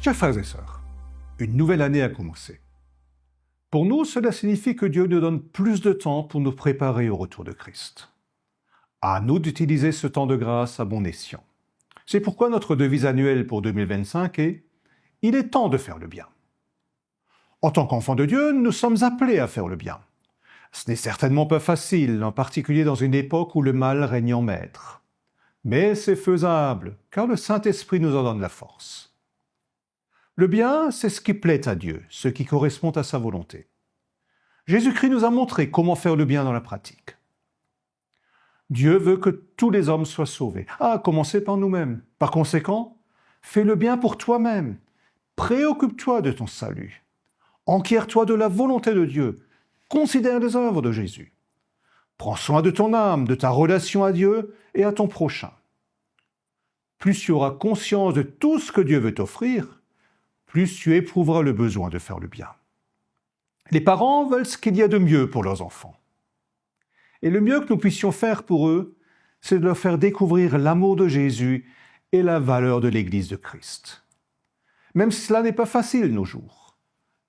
Chers frères et sœurs, une nouvelle année a commencé. Pour nous, cela signifie que Dieu nous donne plus de temps pour nous préparer au retour de Christ. À nous d'utiliser ce temps de grâce à bon escient. C'est pourquoi notre devise annuelle pour 2025 est « Il est temps de faire le bien ». En tant qu'enfants de Dieu, nous sommes appelés à faire le bien. Ce n'est certainement pas facile, en particulier dans une époque où le mal règne en maître. Mais c'est faisable, car le Saint-Esprit nous en donne la force. Le bien, c'est ce qui plaît à Dieu, ce qui correspond à sa volonté. Jésus-Christ nous a montré comment faire le bien dans la pratique. Dieu veut que tous les hommes soient sauvés, à commencer par nous-mêmes. Par conséquent, fais le bien pour toi-même. Préoccupe-toi de ton salut. Enquiers-toi de la volonté de Dieu. Considère les œuvres de Jésus. Prends soin de ton âme, de ta relation à Dieu et à ton prochain. Plus tu auras conscience de tout ce que Dieu veut t'offrir, plus tu éprouveras le besoin de faire le bien. Les parents veulent ce qu'il y a de mieux pour leurs enfants. Et le mieux que nous puissions faire pour eux, c'est de leur faire découvrir l'amour de Jésus et la valeur de l'Église de Christ. Même si cela n'est pas facile nos jours,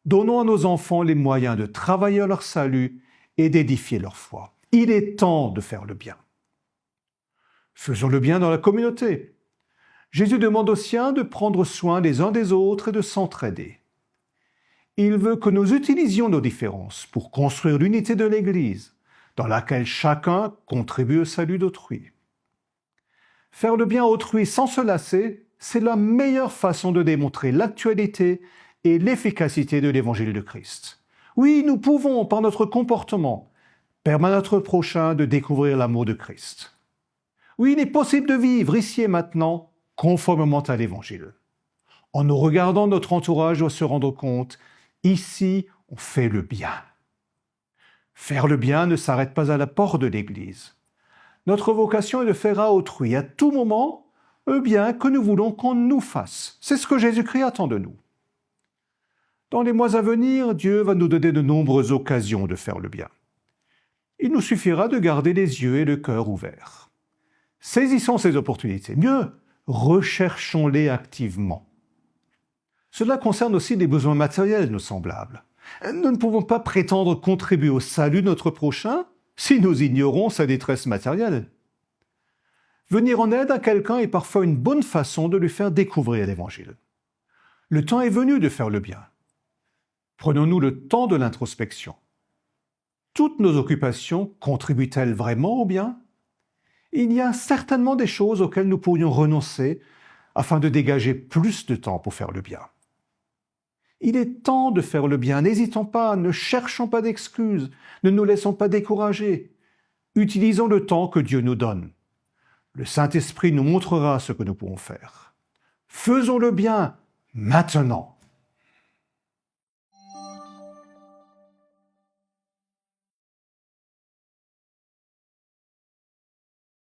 donnons à nos enfants les moyens de travailler à leur salut et d'édifier leur foi. Il est temps de faire le bien. Faisons le bien dans la communauté. Jésus demande aux siens de prendre soin les uns des autres et de s'entraider. Il veut que nous utilisions nos différences pour construire l'unité de l'Église, dans laquelle chacun contribue au salut d'autrui. Faire le bien à autrui sans se lasser, c'est la meilleure façon de démontrer l'actualité et l'efficacité de l'Évangile de Christ. Oui, nous pouvons, par notre comportement, permettre à notre prochain de découvrir l'amour de Christ. Oui, il est possible de vivre ici et maintenant conformément à l'Évangile. En nous regardant, notre entourage doit se rendre compte, ici, on fait le bien. Faire le bien ne s'arrête pas à la porte de l'Église. Notre vocation est de faire à autrui, à tout moment, le bien que nous voulons qu'on nous fasse. C'est ce que Jésus-Christ attend de nous. Dans les mois à venir, Dieu va nous donner de nombreuses occasions de faire le bien. Il nous suffira de garder les yeux et le cœur ouverts. Saisissons ces opportunités. Mieux, recherchons-les activement. Cela concerne aussi les besoins matériels de nos semblables. Nous ne pouvons pas prétendre contribuer au salut de notre prochain si nous ignorons sa détresse matérielle. Venir en aide à quelqu'un est parfois une bonne façon de lui faire découvrir l'Évangile. Le temps est venu de faire le bien. Prenons-nous le temps de l'introspection. Toutes nos occupations contribuent-elles vraiment au bien ? Il y a certainement des choses auxquelles nous pourrions renoncer afin de dégager plus de temps pour faire le bien. Il est temps de faire le bien. N'hésitons pas, ne cherchons pas d'excuses, ne nous laissons pas décourager. Utilisons le temps que Dieu nous donne. Le Saint-Esprit nous montrera ce que nous pouvons faire. Faisons le bien maintenant.